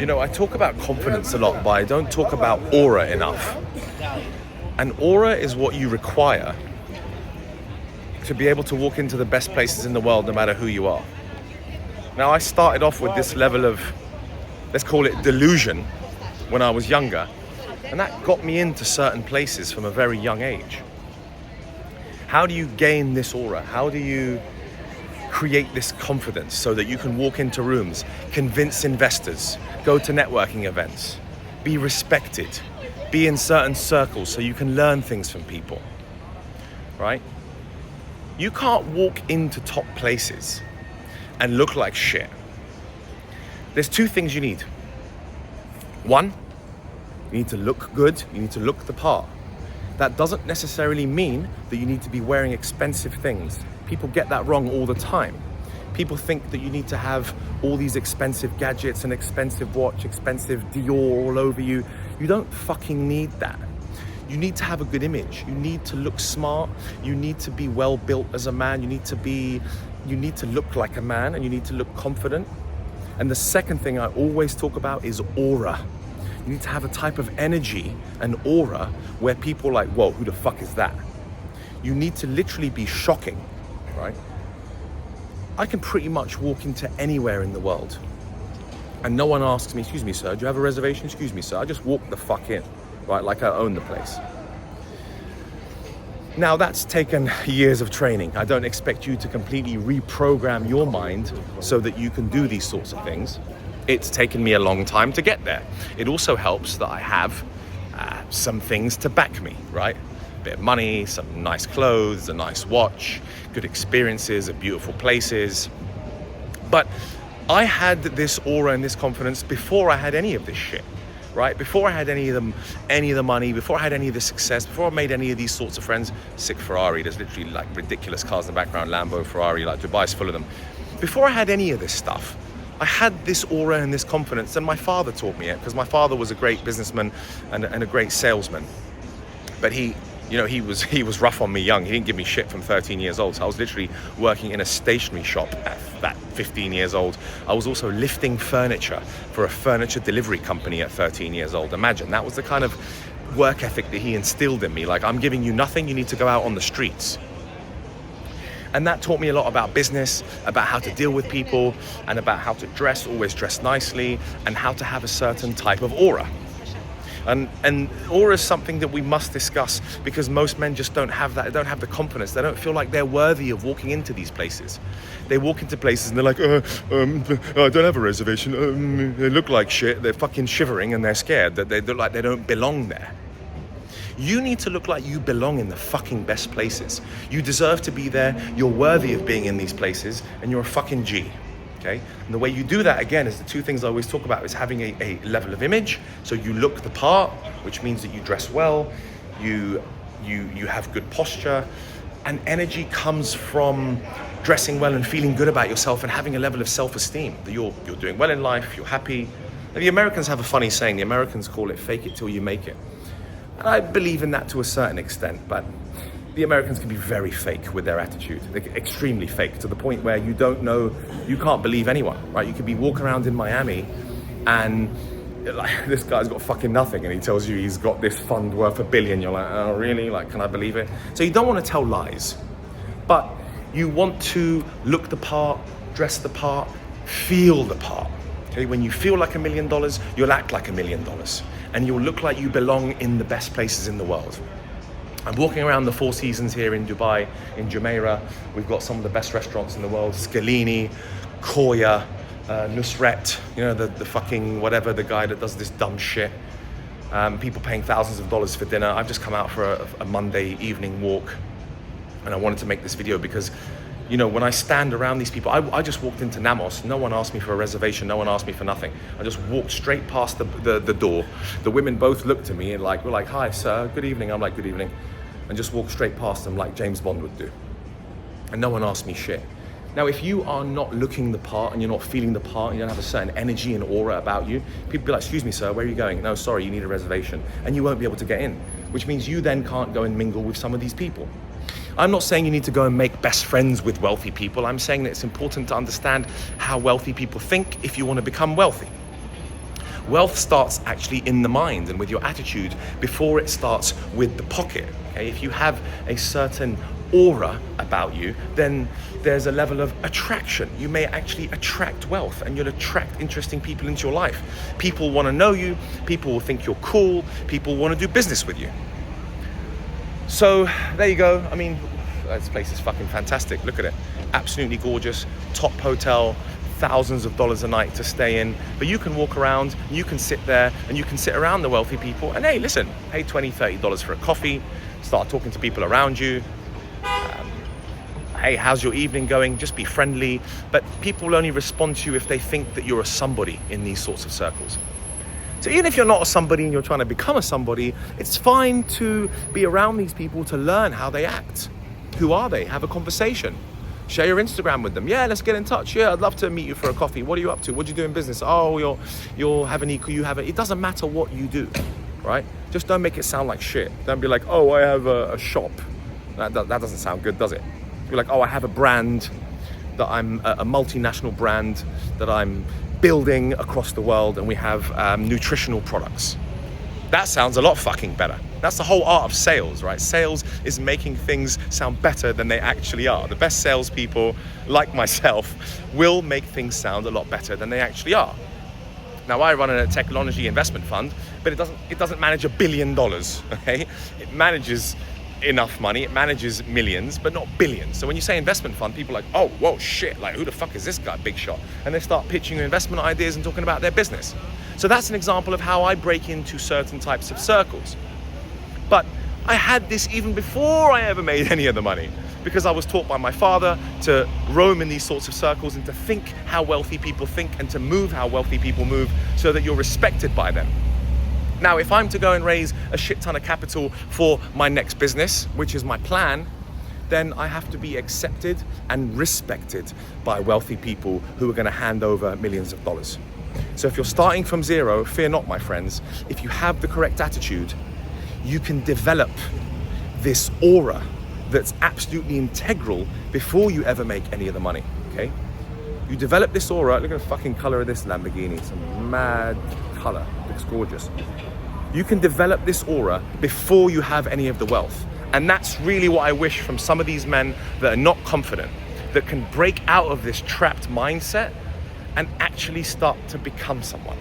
You know, I talk about confidence a lot, but I don't talk about aura enough. And aura is what you require to be able to walk into the best places in the world, no matter who you are. Now, I started off with this level of, let's call it delusion, when I was younger. And that got me into certain places from a very young age. How do you gain this aura? How do you create this confidence so that you can walk into rooms, convince investors, go to networking events, be respected, be in certain circles so you can learn things from people, right? You can't walk into top places and look like shit. There's two things you need. One, you need to look good, you need to look the part. That doesn't necessarily mean that you need to be wearing expensive things. People get that wrong all the time. People think that you need to have all these expensive gadgets, an expensive watch, expensive Dior all over you. You don't fucking need that. You need to have a good image. You need to look smart. You need to be well built as a man. You need to look like a man, and you need to look confident. And the second thing I always talk about is aura. You need to have a type of energy and aura where people are like, whoa, who the fuck is that? You need to literally be shocking, right? I can pretty much walk into anywhere in the world and no one asks me, excuse me, sir, do you have a reservation? Excuse me, sir. I just walk the fuck in, right? Like I own the place. Now, that's taken years of training. I don't expect you to completely reprogram your mind so that you can do these sorts of things. It's taken me a long time to get there. It also helps that I have some things to back me, right? A bit of money, some nice clothes, a nice watch, good experiences at beautiful places. But I had this aura and this confidence before I had any of this shit, right? Before I had any of the money, before I had any of the success, before I made any of these sorts of friends. Sick Ferrari, there's literally like ridiculous cars in the background, Lambo, Ferrari, like Dubai's full of them. Before I had any of this stuff, I had this aura and this confidence, and my father taught me it, because my father was a great businessman and a great salesman. But he was rough on me young. He didn't give me shit from 13 years old. So I was literally working in a stationery shop at that 15 years old. I was also lifting furniture for a furniture delivery company at 13 years old. Imagine, that was the kind of work ethic that he instilled in me. Like, I'm giving you nothing, you need to go out on the streets. And that taught me a lot about business, about how to deal with people, and about how to dress, always dress nicely, and how to have a certain type of aura. And aura is something that we must discuss, because most men just don't have that. They don't have the confidence. They don't feel like they're worthy of walking into these places. They walk into places and they're like, I don't have a reservation. They look like shit. They're fucking shivering and they're scared that they look like they don't belong there. You need to look like you belong in the fucking best places. You deserve to be there. You're worthy of being in these places, and you're a fucking G. Okay? And the way you do that, again, is the two things I always talk about, is having a level of image. So you look the part, which means that you dress well, you have good posture, and energy comes from dressing well and feeling good about yourself and having a level of self-esteem, that you're doing well in life, you're happy. And the Americans have a funny saying. The Americans call it fake it till you make it. And I believe in that to a certain extent, but the Americans can be very fake with their attitude. They're extremely fake, to the point where you can't believe anyone, right? You could be walking around in Miami and like, this guy's got fucking nothing, and he tells you he's got this fund worth $1 billion. You're like, oh really? Like, can I believe it? So you don't want to tell lies, but you want to look the part, dress the part, feel the part. Okay, when you feel like $1 million, you'll act like $1 million, and you'll look like you belong in the best places in the world. I'm walking around the Four Seasons here in Dubai, in Jumeirah. We've got some of the best restaurants in the world: Scalini, Koya, Nusret, the fucking whatever, the guy that does this dumb shit. People paying thousands of dollars for dinner. I've just come out for a Monday evening walk, and I wanted to make this video because, when I stand around these people, I just walked into Namos. No one asked me for a reservation. No one asked me for nothing. I just walked straight past the door. The women both looked at me and were like, hi, sir, good evening. I'm like, good evening. And just walked straight past them like James Bond would do. And no one asked me shit. Now, if you are not looking the part and you're not feeling the part and you don't have a certain energy and aura about you, people be like, excuse me, sir, where are you going? No, sorry, you need a reservation. And you won't be able to get in, which means you then can't go and mingle with some of these people. I'm not saying you need to go and make best friends with wealthy people. I'm saying that it's important to understand how wealthy people think if you want to become wealthy. Wealth starts actually in the mind and with your attitude before it starts with the pocket. Okay? If you have a certain aura about you, then there's a level of attraction. You may actually attract wealth, and you'll attract interesting people into your life. People want to know you, people will think you're cool, people want to do business with you. So there you go. I mean, this place is fucking fantastic. Look at it. Absolutely gorgeous, top hotel, thousands of dollars a night to stay in, but you can walk around, you can sit there, and you can sit around the wealthy people, and hey, listen, pay $20, $30 for a coffee, start talking to people around you. Hey, how's your evening going? Just be friendly. But people will only respond to you if they think that you're a somebody in these sorts of circles. So even if you're not a somebody and you're trying to become a somebody, it's fine to be around these people to learn how they act. Who are they? Have a conversation. Share your Instagram with them. Yeah, let's get in touch. Yeah, I'd love to meet you for a coffee. What are you up to? What do you do in business? Oh, you're having you have it. It doesn't matter what you do, right? Just don't make it sound like shit. Don't be like, oh, I have a shop. That doesn't sound good, does it? Be like, oh, I have a brand that I'm a multinational brand that I'm building across the world, and we have nutritional products. That sounds a lot fucking better. That's the whole art of sales, right? Sales is making things sound better than they actually are. The best salespeople, like myself, will make things sound a lot better than they actually are. Now, I run a technology investment fund, but it doesn't manage $1 billion, okay? It manages enough money, it manages millions, but not billions. So when you say investment fund, people are like, oh, whoa, shit, like who the fuck is this guy, big shot? And they start pitching you investment ideas and talking about their business. So that's an example of how I break into certain types of circles. But I had this even before I ever made any of the money, because I was taught by my father to roam in these sorts of circles and to think how wealthy people think and to move how wealthy people move so that you're respected by them. Now, if I'm to go and raise a shit ton of capital for my next business, which is my plan, then I have to be accepted and respected by wealthy people who are going to hand over millions of dollars. So if you're starting from zero, fear not, my friends. If you have the correct attitude, you can develop this aura that's absolutely integral before you ever make any of the money, okay? You develop this aura. Look at the fucking color of this Lamborghini. It's a mad color. Looks gorgeous. You can develop this aura before you have any of the wealth. And that's really what I wish from some of these men that are not confident, that can break out of this trapped mindset and actually start to become someone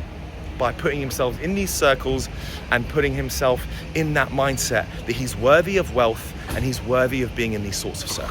by putting himself in these circles and putting himself in that mindset that he's worthy of wealth and he's worthy of being in these sorts of circles.